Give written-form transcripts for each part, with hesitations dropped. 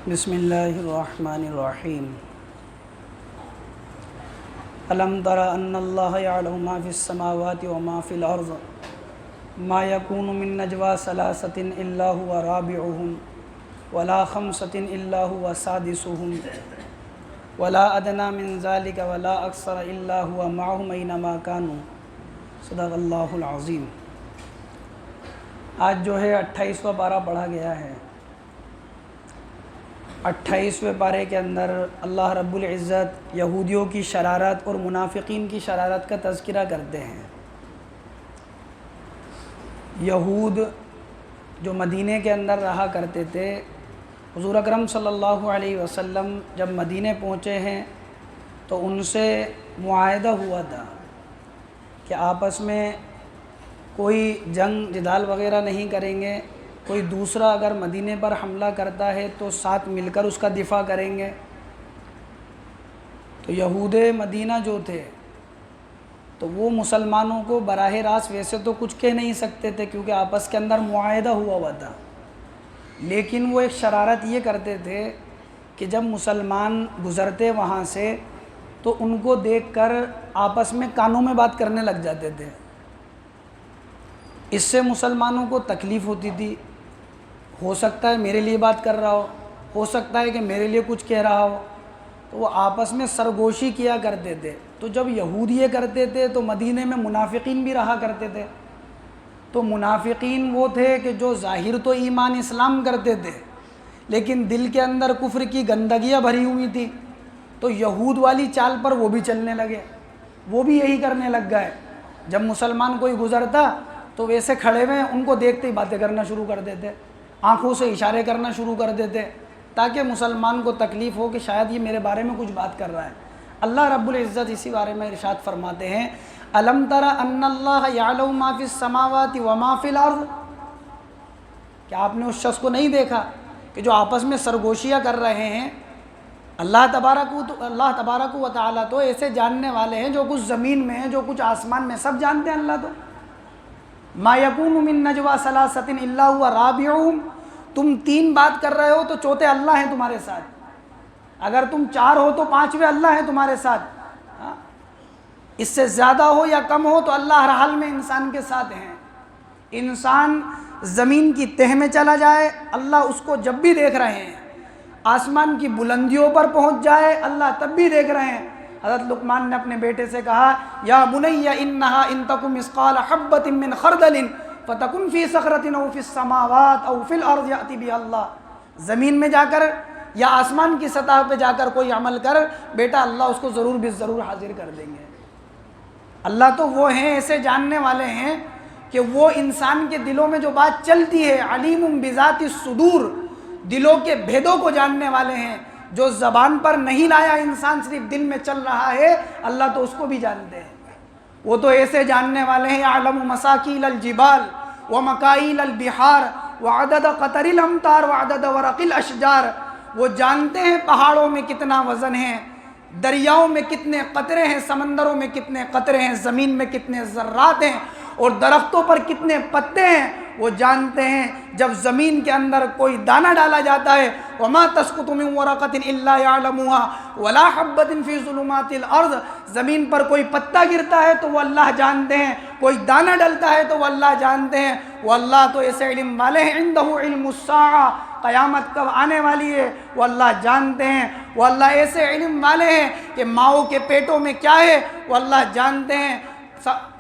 بسم اللہ الرحمن الرحیم الم تر ان اللہ یعلم ما فی السماوات وما فی الارض ما یکون من نجوى ثلاثۃ الا هو رابعهم ولا خمسۃ الا هو سادسهم ولا ادنى من ذلك ولا اکثر الا هو معهم اینما كانوا صدق اللہ العظیم۔ آج جو ہے 28واں پارہ پڑھا گیا ہے۔ 28ویں پارے کے اندر اللہ رب العزت یہودیوں کی شرارت اور منافقین کی شرارت کا تذکرہ کرتے ہیں۔ یہود جو مدینے کے اندر رہا کرتے تھے، حضور اکرم صلی اللہ علیہ وسلم جب مدینے پہنچے ہیں تو ان سے معاہدہ ہوا تھا کہ آپس میں کوئی جنگ جدال وغیرہ نہیں کریں گے، کوئی دوسرا اگر مدینے پر حملہ کرتا ہے تو ساتھ مل کر اس کا دفاع کریں گے۔ تو یہود مدینہ جو تھے تو وہ مسلمانوں کو براہ راست ویسے تو کچھ کہہ نہیں سکتے تھے کیونکہ آپس کے اندر معاہدہ ہوا تھا، لیکن وہ ایک شرارت یہ کرتے تھے کہ جب مسلمان گزرتے وہاں سے تو ان کو دیکھ کر آپس میں کانوں میں بات کرنے لگ جاتے تھے۔ اس سے مسلمانوں کو تکلیف ہوتی تھی، ہو سکتا ہے میرے لیے بات کر رہا ہو سکتا ہے کہ میرے لیے کچھ کہہ رہا ہو، تو وہ آپس میں سرگوشی کیا کرتے تھے۔ تو جب یہود یہ کرتے تھے تو مدینے میں منافقین بھی رہا کرتے تھے۔ تو منافقین وہ تھے کہ جو ظاہر تو ایمان اسلام کرتے تھے لیکن دل کے اندر کفر کی گندگیاں بھری ہوئی تھی، تو یہود والی چال پر وہ بھی چلنے لگے، وہ بھی یہی کرنے لگ گئے۔ جب مسلمان کوئی گزرتا تو ویسے کھڑے ہوئے ان کو دیکھتے ہی باتیں کرنا شروع کر دیتے، آنکھوں سے اشارے کرنا شروع کر دیتے تاکہ مسلمان کو تکلیف ہو کہ شاید یہ میرے بارے میں کچھ بات کر رہا ہے۔ اللہ رب العزت اسی بارے میں ارشاد فرماتے ہیں، الم تر ان اللہ یعلم ما فی السماوات وما فی الارض۔ کیا آپ نے اس شخص کو نہیں دیکھا کہ جو آپس میں سرگوشیاں کر رہے ہیں؟ اللہ تبارک و تعالیٰ تو ایسے جاننے والے ہیں، جو کچھ زمین میں ہے، جو کچھ آسمان میں، سب جانتے ہیں اللہ تو۔ ما یکون من نجوى ثلاثۃ الا هو رابعهم، تم 3 بات کر رہے ہو تو چوتھے اللہ ہیں تمہارے ساتھ، اگر تم 4 ہو تو 5ویں اللہ ہیں تمہارے ساتھ، اس سے زیادہ ہو یا کم ہو تو اللہ ہر حال میں انسان کے ساتھ ہیں۔ انسان زمین کی تہ میں چلا جائے اللہ اس کو جب بھی دیکھ رہے ہیں، آسمان کی بلندیوں پر پہنچ جائے اللہ تب بھی دیکھ رہے ہیں۔ حضرت لقمان نے اپنے بیٹے سے کہا، یا بنی انہا ان تک مثقال حبۃ من خردل فتکن فی صخرۃ او فی السماوات او فی الارض یأتی بها اللہ۔ زمین میں جا کر یا آسمان کی سطح پہ جا کر کوئی عمل کر بیٹا، اللہ اس کو ضرور ضرور حاضر کر دیں گے۔ اللہ تو وہ ہیں، ایسے جاننے والے ہیں کہ وہ انسان کے دلوں میں جو بات چلتی ہے، علیم بذات الصدور، دلوں کے بھیدوں کو جاننے والے ہیں۔ جو زبان پر نہیں لایا انسان، صرف دل میں چل رہا ہے، اللہ تو اس کو بھی جانتے ہیں۔ وہ تو ایسے جاننے والے ہیں، یعلم مساکیل الجبال ومکائل البحار وعدد قطر الامطار وعدد ورق الاشجار۔ وہ جانتے ہیں پہاڑوں میں کتنا وزن ہے، دریاؤں میں کتنے قطرے ہیں، سمندروں میں کتنے قطرے ہیں، زمین میں کتنے ذرات ہیں اور درختوں پر کتنے پتے ہیں۔ وہ جانتے ہیں جب زمین کے اندر کوئی دانہ ڈالا جاتا ہے، وما تسقط من ورقۃ الا يعلمها ولا حبۃ فی ظلمات الارض، زمین پر کوئی پتا گرتا ہے تو وہ اللہ جانتے ہیں، کوئی دانہ ڈلتا ہے تو وہ اللہ جانتے ہیں۔ وہ اللہ تو ایسے علم والے ہیں، عنده علم الساعہ، قیامت کب آنے والی ہے وہ اللہ جانتے ہیں۔ وہ اللہ ایسے علم والے ہیں کہ ماؤں کے پیٹوں میں کیا ہے وہ اللہ جانتے ہیں۔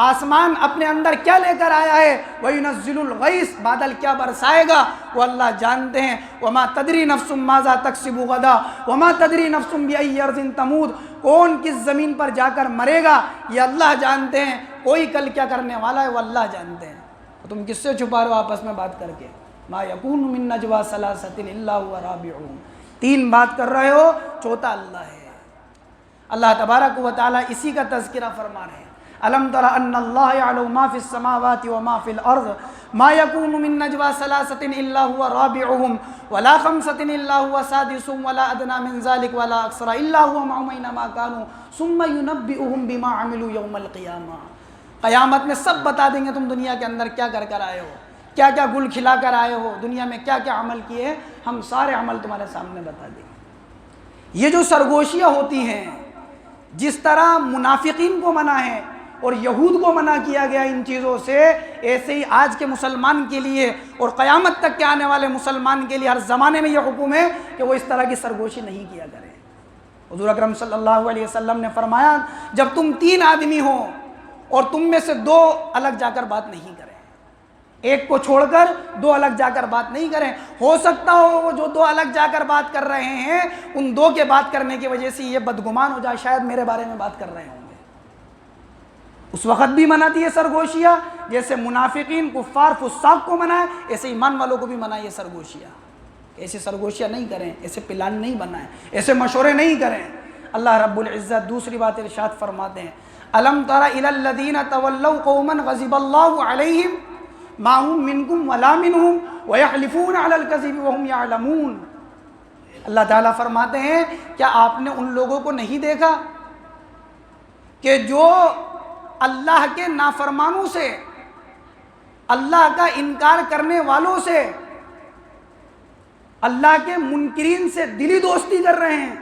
آسمان اپنے اندر کیا لے کر آیا ہے، وَيُنَزِّلُ الْغَيْثَ، بادل کیا برسائے گا وہ اللہ جانتے ہیں۔ وَمَا تَدْرِي نَفْسٌ مَاذَا تَكْسِبُ غَدًا وَمَا تَدْرِي نَفْسٌ بِأَيِّ أَرْضٍ تَمُوتُ، کون کس زمین پر جا کر مرے گا یہ اللہ جانتے ہیں، کوئی کل کیا کرنے والا ہے وہ اللہ جانتے ہیں۔ تو تم کس سے چھپا رہے ہو آپس میں بات کر کے؟ مَا يَكُونُ مِن نَجْوَى ثَلَاثَةٍ إِلَّا هُوَ رَابِعُهُمْ، 3 بات کر رہے ہو چوتھا اللہ ہے۔ اللہ تبارک و تعالیٰ اسی کا تذکرہ فرما رہے ہیں، الم تر ان اللہ یعلم ما فی السماوات وما فی الارض ما یکون من نجوى ثلاثۃ الا هو رابعهم ولا خمسۃ الا هو سادسهم ولا ادنى من ذلك ولا اکثر الا هو معهم اینما كانوا ثم ينبئهم بما عملوا یوم القیامہ۔ قیامت میں سب بتا دیں گے تم دنیا کے اندر کیا کر آئے ہو، کیا کیا گل کھلا کر آئے ہو، دنیا میں کیا کیا عمل کیے ہیں، ہم سارے عمل تمہارے سامنے بتا دیں گے۔ یہ جو سرگوشیاں ہوتی ہیں، جس طرح منافقین کو منع ہے اور یہود کو منع کیا گیا ان چیزوں سے، ایسے ہی آج کے مسلمان کے لیے اور قیامت تک کے آنے والے مسلمان کے لیے ہر زمانے میں یہ حکم ہے کہ وہ اس طرح کی سرگوشی نہیں کیا کریں۔ حضور اکرم صلی اللہ علیہ وسلم نے فرمایا، جب تم 3 آدمی ہو اور تم میں سے 2 الگ جا کر بات نہیں کریں، ایک کو چھوڑ کر 2 الگ جا کر بات نہیں کریں، ہو سکتا ہو وہ جو 2 الگ جا کر بات کر رہے ہیں ان 2 کے بات کرنے کی وجہ سے یہ بدگمان ہو جائے شاید میرے بارے میں بات کر رہے ہوں گے۔ اس وقت بھی منع تھی یہ سرگوشیاں، جیسے منافقین کفار فساق کو منع ہے، ایسے ایمان والوں کو بھی منع یہ سرگوشیاں۔ ایسے سرگوشیاں نہیں کریں، ایسے پلان نہیں بنائیں، ایسے مشورے نہیں کریں۔ اللہ رب العزت دوسری بات ارشاد فرماتے ہیں، الم تر الی الذین تولوا قوما غضب اللہ علیہم ما هم منکم ولا منہم ویحلفون علی الکذب وهم یعلمون۔ اللہ تعالیٰ فرماتے ہیں، کیا آپ نے ان لوگوں کو نہیں دیکھا کہ جو اللہ کے نافرمانوں سے، اللہ کا انکار کرنے والوں سے، اللہ کے منکرین سے دلی دوستی کر رہے ہیں،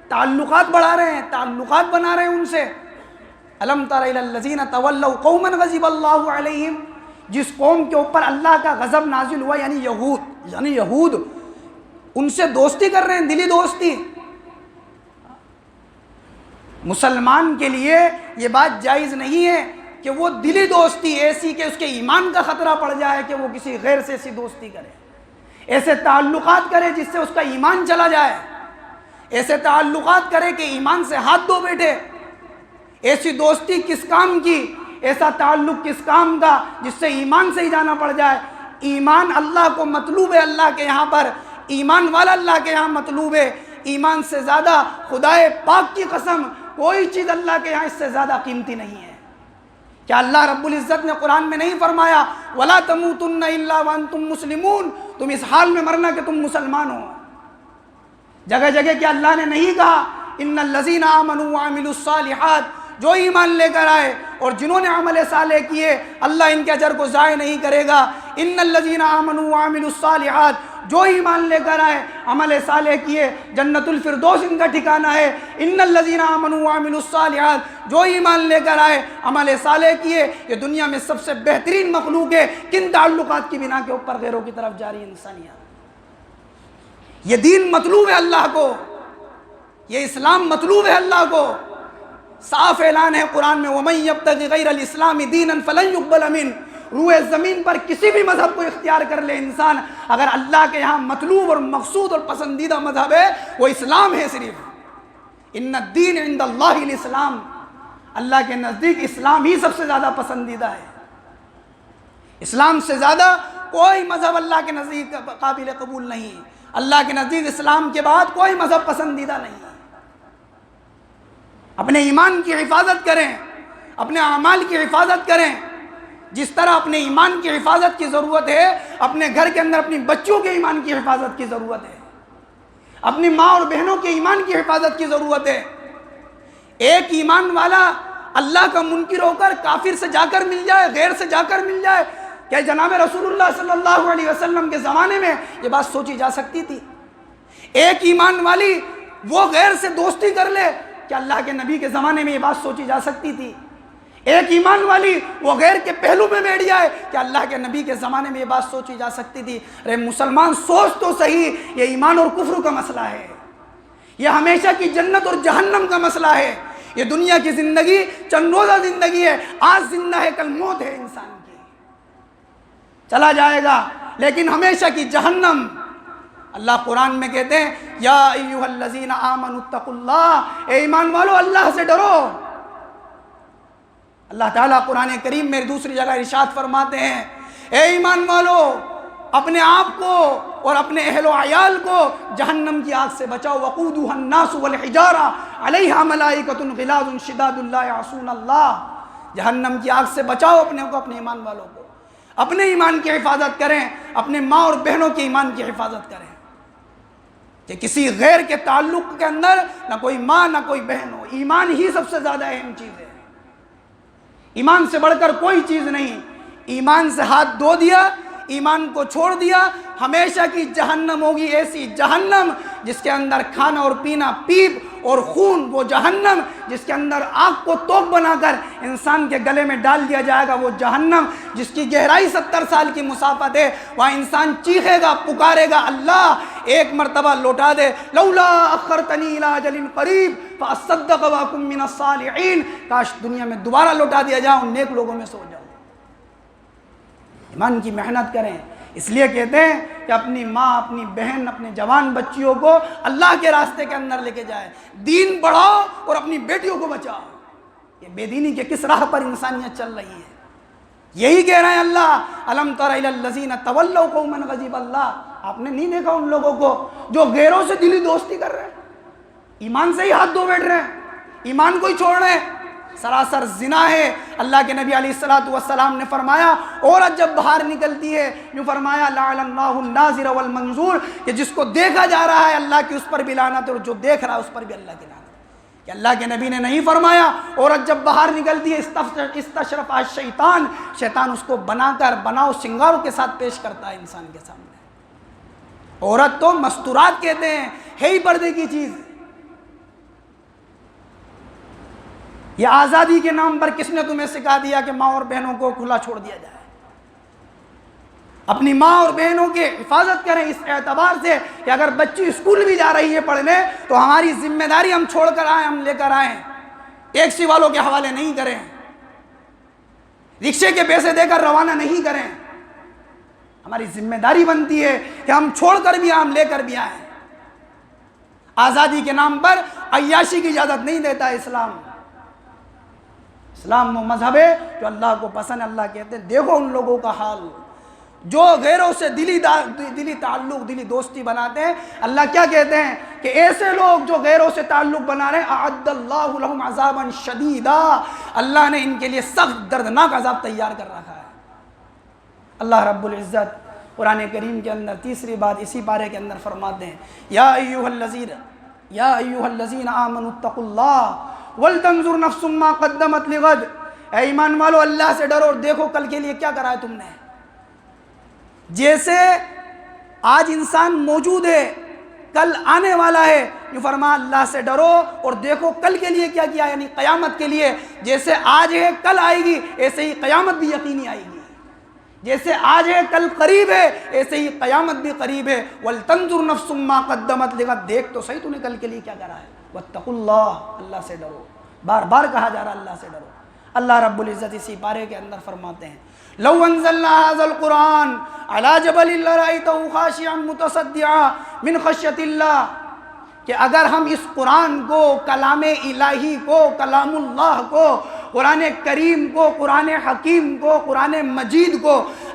تعلقات بڑھا رہے ہیں، تعلقات بنا رہے ہیں ان سے۔ الم تر الی الذین تولوا قوما غضب اللہ علیہم، جس قوم کے اوپر اللہ کا غضب نازل ہوا یعنی یہود ان سے دوستی کر رہے ہیں، دلی دوستی۔ مسلمان کے لیے یہ بات جائز نہیں ہے کہ وہ دلی دوستی ایسی کہ اس کے ایمان کا خطرہ پڑ جائے کہ وہ کسی غیر سے ایسی دوستی کرے، ایسے تعلقات کرے جس سے اس کا ایمان چلا جائے، ایسے تعلقات کرے کہ ایمان سے ہاتھ دھو بیٹھے۔ ایسی دوستی کس کام کی، ایسا تعلق کس کام کا جس سے ایمان سے ہی جانا پڑ جائے۔ ایمان اللہ کو مطلوب ہے، اللہ کے یہاں پر ایمان والا اللہ کے یہاں مطلوب ہے۔ ایمان سے زیادہ خدائے پاک کی قسم کوئی چیز اللہ کے یہاں اس سے زیادہ قیمتی نہیں ہے۔ کیا اللہ رب العزت نے قرآن میں نہیں فرمایا وَلَا تَمُوتُنَّ إِلَّا وَأَنْتُمْ مُسْلِمُونَ، تم اس حال میں مرنا کہ تم مسلمان ہو؟ جگہ جگہ کیا اللہ نے نہیں کہا ان الذین آمنوا وعملوا الصالحات، جو ایمان لے کر آئے اور جنہوں نے عمل صالح کیے اللہ ان کے اجر کو ضائع نہیں کرے گا۔ ان الذین آمنوا وعملوا الصالحات، جو ایمان لے کر آئے عمل صالح کیے جنت الفردوس ان کا ٹھکانہ ہے۔ ان الذین آمنوا وعملوا الصالحات، جو ایمان لے کر آئے عمل صالح کیے، یہ دنیا میں سب سے بہترین مخلوق ہے کن تعلقات کی بنا کے اوپر غیروں کی طرف جاری انسانیت۔ یہ دین مطلوب ہے اللہ کو، یہ اسلام مطلوب ہے اللہ کو۔ صاف اعلان ہے قرآن میں وَمَن يَبْتَغِ غَيْرَ الْإِسْلَامِ دِينًا فَلَن يُقْبَلَ مِنْهُ، روئے زمین پر کسی بھی مذہب کو اختیار کر لے انسان، اگر اللہ کے یہاں مطلوب اور مقصود اور پسندیدہ مذہب ہے وہ اسلام ہے صرف۔ ان الدین عند اللہ الاسلام، اللہ کے نزدیک اسلام ہی سب سے زیادہ پسندیدہ ہے۔ اسلام سے زیادہ کوئی مذہب اللہ کے نزدیک قابل قبول نہیں، اللہ کے نزدیک اسلام کے بعد کوئی مذہب پسندیدہ نہیں۔ اپنے ایمان کی حفاظت کریں، اپنے اعمال کی حفاظت کریں، جس طرح اپنے ایمان کی حفاظت کی ضرورت ہے اپنے گھر کے اندر اپنی بچوں کے ایمان کی حفاظت کی ضرورت ہے، اپنی ماں اور بہنوں کے ایمان کی حفاظت کی ضرورت ہے۔ ایک ایمان والا اللہ کا منکر ہو کر کافر سے جا کر مل جائے، غیر سے جا کر مل جائے، کیا جناب رسول اللہ صلی اللہ علیہ وسلم کے زمانے میں یہ بات سوچی جا سکتی تھی؟ ایک ایمان والی وہ غیر سے دوستی کر لے، کیا اللہ کے نبی کے زمانے میں یہ بات سوچی جا سکتی تھی؟ ایک ایمان والی وہ غیر کے پہلو میں بیٹھ جائے، کیا اللہ کے نبی کے زمانے میں یہ بات سوچی جا سکتی تھی؟ ارے مسلمان سوچ تو صحیح، یہ ایمان اور کفر کا مسئلہ ہے، یہ ہمیشہ کی جنت اور جہنم کا مسئلہ ہے۔ یہ دنیا کی زندگی چند روزہ زندگی ہے، آج زندہ ہے کل موت ہے انسان کی، چلا جائے گا، لیکن ہمیشہ کی جہنم۔ اللہ قرآن میں کہتے ہیں یا ایھا الذین آمنوا اتقوا اللہ، اے ایمان والو اللہ سے ڈرو۔ اللہ تعالیٰ قرآن کریم میں دوسری جگہ ارشاد فرماتے ہیں اے ایمان والو اپنے آپ کو اور اپنے اہل و عیال کو جہنم کی آگ سے بچاؤ، وقودها الناس والحجارہ علیہا ملائکۃ غلاظ شداد لا یعصون اللہ۔ جہنم کی آگ سے بچاؤ اپنے کو، اپنے ایمان والوں کو، اپنے ایمان کی حفاظت کریں، اپنے ماں اور بہنوں کے ایمان کی حفاظت کریں کہ کسی غیر کے تعلق کے اندر نہ کوئی ماں نہ کوئی بہن ہو۔ ایمان ہی سب سے زیادہ اہم چیز ہے، ایمان سے بڑھ کر کوئی چیز نہیں۔ ایمان سے ہاتھ دھو دیا، ایمان کو چھوڑ دیا، ہمیشہ کی جہنم ہوگی، ایسی جہنم جس کے اندر کھانا اور پینا پیپ اور خون، وہ جہنم جس کے اندر آگ کو توپ بنا کر انسان کے گلے میں ڈال دیا جائے گا، وہ جہنم جس کی گہرائی 70 سال کی مسافت ہے، وہاں انسان چیخے گا، پکارے گا، اللہ ایک مرتبہ لوٹا دے، لولا اخرتنی الی اجل قریب فاصدق واکن من الصالحین، کاش دنیا میں دوبارہ لوٹا دیا جائے، ان نیک لوگوں میں سے ہو جاؤ۔ ایمان کی محنت کریں، اس لیے کہتے ہیں کہ اپنی ماں، اپنی بہن، اپنے جوان بچیوں کو اللہ کے راستے کے اندر لے کے جائے، دین بڑھاؤ اور اپنی بیٹیوں کو بچاؤ۔ یہ بے دینی کے کس راہ پر انسانیت چل رہی ہے؟ یہی کہہ رہے ہیں اللہ، الم تر الی الذین تولوا قوما غضب اللہ، آپ نے نہیں دیکھا ان لوگوں کو جو غیروں سے دلی دوستی کر رہے ہیں، ایمان سے ہی ہاتھ دھو بیٹھ رہے ہیں، ایمان کو ہی چھوڑ رہے ہیں، سراسر زنا ہے۔ اللہ کے نبی علیہ السلام نے فرمایا عورت جب باہر نکلتی ہے، یوں فرمایا لعن اللہ الناظر والمنظور، کہ جس کو دیکھا جا رہا ہے اللہ کی اس پر بھی لعنت، اور جو دیکھ رہا ہے اس پر بھی اللہ کی لعنت۔ کہ اللہ کے نبی نے نہیں فرمایا عورت جب باہر نکلتی ہے استشرف الشیطان، شیطان اس کو بناؤ سنگاروں کے ساتھ پیش کرتا ہے انسان کے سامنے۔ عورت تو مستورات کہتے ہیں، ہے ہی پردے کی چیز۔ یہ آزادی کے نام پر کس نے تمہیں سکھا دیا کہ ماں اور بہنوں کو کھلا چھوڑ دیا جائے؟ اپنی ماں اور بہنوں کی حفاظت کریں اس اعتبار سے کہ اگر بچی اسکول بھی جا رہی ہے پڑھنے تو ہماری ذمہ داری ہم چھوڑ کر آئیں، ہم لے کر آئیں، ٹیکسی والوں کے حوالے نہیں کریں، رکشے کے پیسے دے کر روانہ نہیں کریں۔ ہماری ذمہ داری بنتی ہے کہ ہم چھوڑ کر بھی ہم لے کر بھی آئیں۔ آزادی کے نام پر عیاشی کی اجازت نہیں دیتا اسلام۔ اسلام وہ مذہب ہے جو اللہ کو پسند ہے۔ اللہ کہتے ہیں دیکھو ان لوگوں کا حال جو غیروں سے دلی تعلق، دلی دوستی بناتے ہیں۔ اللہ کیا کہتے ہیں کہ ایسے لوگ جو غیروں سے تعلق بنا رہے ہیں، اعد اللہ لهم عذابا شدیدا، اللہ نے ان کے لیے سخت دردناک عذاب تیار کر رکھا ہے۔ اللہ رب العزت قرآن کریم کے اندر تیسری بات اسی پارے کے اندر فرماتے ہیں، یا ایھا الذین آمنوا اتقوا اللہ ولتنظر نفس ما قدمت لغد، اے ایمان والو اللہ سے ڈرو اور دیکھو کل کے لیے کیا کرا ہے تم نے۔ جیسے آج انسان موجود ہے، کل آنے والا ہے، یہ فرما اللہ سے ڈرو اور دیکھو کل کے لیے کیا کیا، یعنی قیامت کے لیے۔ جیسے آج ہے کل آئے گی، ایسے ہی قیامت بھی یقینی آئے گی۔ جیسے آج ہے کل قریب ہے، ایسے ہی قیامت بھی قریب ہے۔ وَلْتَنْظُرْ نَفْسٌ مَّا قَدَّمَتْ لِغَدٍ، دیکھ تو صحیح تو نے کل کے لیے کیا کرا ہے۔ وَاتَّقُوا اللَّهَ، اللہ سے ڈرو، بار بار کہا جا رہا اللہ سے ڈرو۔ اللہ رب العزت اسی پارے کے اندر فرماتے ہیں، لو انزلنا هذا القرآن على جبل لرأيته خاشعا متصدعا من خشية اللہ، کہ اگر ہم اس قرآن کو، کلام الہی کو، کلام اللہ کو، قرآن کریم کو، قرآن حکیم کو، قرآن مجید کو،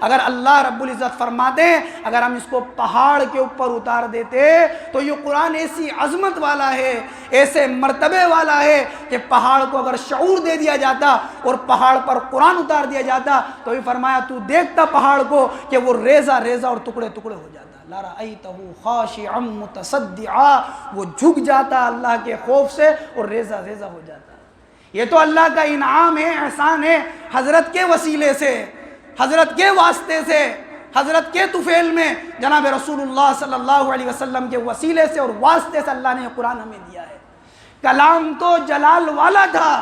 اگر اللہ رب العزت فرماتے ہیں اگر ہم اس کو پہاڑ کے اوپر اتار دیتے تو یہ قرآن ایسی عظمت والا ہے، ایسے مرتبے والا ہے کہ پہاڑ کو اگر شعور دے دیا جاتا اور پہاڑ پر قرآن اتار دیا جاتا تو یہ فرمایا تو دیکھتا پہاڑ کو کہ وہ ریزہ ریزہ اور ٹکڑے ٹکڑے ہو جاتا، لَرَأَيْتَهُ خَاشِعًا مُتَصَدِّعًا، وہ جھک جاتا اللہ کے خوف سے اور ریزہ ریزہ ہو جاتا۔ یہ تو اللہ کا انعام ہے، احسان ہے، حضرت کے وسیلے سے، حضرت کے واسطے سے، حضرت کے طفیل میں جناب رسول اللہ صلی اللہ علیہ وسلم کے وسیلے سے اور واسطے سے اللہ نے یہ قرآن ہمیں دیا ہے۔ کلام تو جلال والا تھا،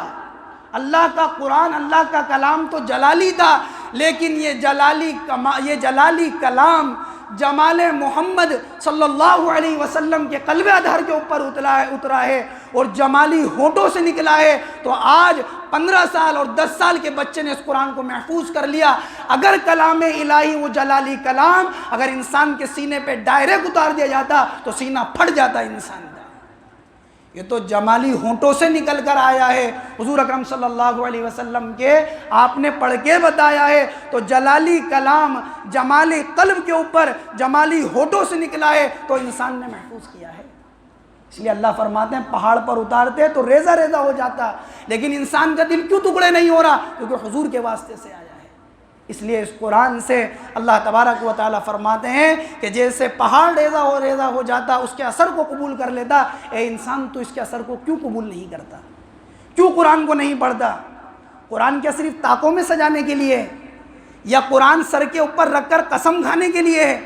اللہ کا قرآن، اللہ کا کلام تو جلالی تھا، لیکن یہ جلالی کلام جمال محمد صلی اللہ علیہ وسلم کے قلب اطہر کے اوپر اترا ہے اور جمالی ہونٹوں سے نکلا ہے، تو آج 15 سال اور 10 سال کے بچے نے اس قرآن کو محفوظ کر لیا۔ اگر کلام الہی، وہ جلالی کلام، اگر انسان کے سینے پہ ڈائریکٹ اتار دیا جاتا تو سینہ پھٹ جاتا انسان کا۔ یہ تو جمالی ہونٹوں سے نکل کر آیا ہے، حضور اکرم صلی اللہ علیہ وسلم کے آپ نے پڑھ کے بتایا ہے، تو جلالی کلام جمالی قلب کے اوپر جمالی ہونٹوں سے نکلا ہے تو انسان نے محفوظ کیا ہے۔ اس لیے اللہ فرماتے ہیں پہاڑ پر اتارتے تو ریزہ ریزہ ہو جاتا، لیکن انسان کا دل کیوں ٹکڑے نہیں ہو رہا؟ کیونکہ حضور کے واسطے سے آیا ہے۔ اس لیے اس قرآن سے اللہ تبارک و تعالیٰ فرماتے ہیں کہ جیسے پہاڑ ریزہ ہو جاتا، اس کے اثر کو قبول کر لیتا، اے انسان تو اس کے اثر کو کیوں قبول نہیں کرتا؟ کیوں قرآن کو نہیں پڑھتا؟ قرآن کیا صرف طاقوں میں سجانے کے لیے؟ یا قرآن سر کے اوپر رکھ کر قسم کھانے کے لیے ہے،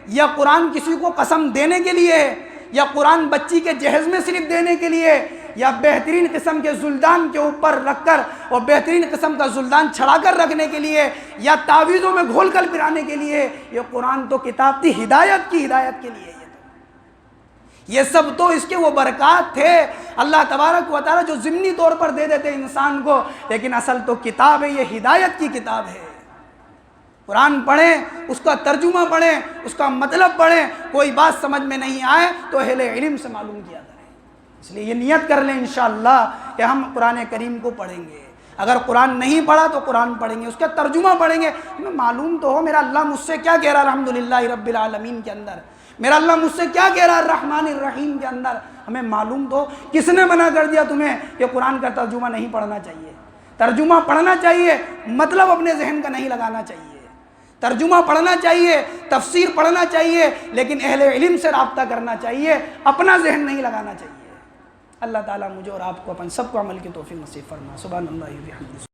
یا قرآن کسی کو قسم دینے کے لیے ہے، یا قرآن بچی کے جہیز میں صرف دینے کے لیے، یا بہترین قسم کے زلدان کے اوپر رکھ کر اور بہترین قسم کا زلدان چھڑا کر رکھنے کے لیے، یا تعویذوں میں گھول کر پرانے کے لیے؟ یہ قرآن تو کتاب تھی ہدایت کی، ہدایت کے لیے یہ سب تو اس کے وہ برکات تھے اللہ تبارک و تعالیٰ جو ضمنی طور پر دے دیتے انسان کو، لیکن اصل تو کتاب ہے، یہ ہدایت کی کتاب ہے۔ قرآن پڑھیں، اس کا ترجمہ پڑھیں، اس کا مطلب پڑھیں، کوئی بات سمجھ میں نہیں آئے تو اہل علم سے معلوم کیا کریں۔ اس لیے یہ نیت کر لیں انشاءاللہ کہ ہم قرآن کریم کو پڑھیں گے۔ اگر قرآن نہیں پڑھا تو قرآن پڑھیں گے، اس کا ترجمہ پڑھیں گے، ہمیں معلوم تو ہو میرا اللہ مجھ سے کیا کہہ رہا ہے الحمدللہ رب العالمین کے اندر، میرا اللہ مجھ سے کیا کہہ رہا ہے الرحمن الرحیم کے اندر، ہمیں معلوم تو۔ کس نے منع کر دیا تمہیں کہ قرآن کا ترجمہ نہیں پڑھنا چاہیے؟ ترجمہ پڑھنا چاہیے، مطلب اپنے ذہن کا نہیں لگانا چاہیے۔ ترجمہ پڑھنا چاہیے، تفسیر پڑھنا چاہیے، لیکن اہل علم سے رابطہ کرنا چاہیے، اپنا ذہن نہیں لگانا چاہیے۔ اللہ تعالیٰ مجھے اور آپ کو اپن سب کو عمل کی توفیق نصیب فرما۔ سبحان اللہ و بحمدہ۔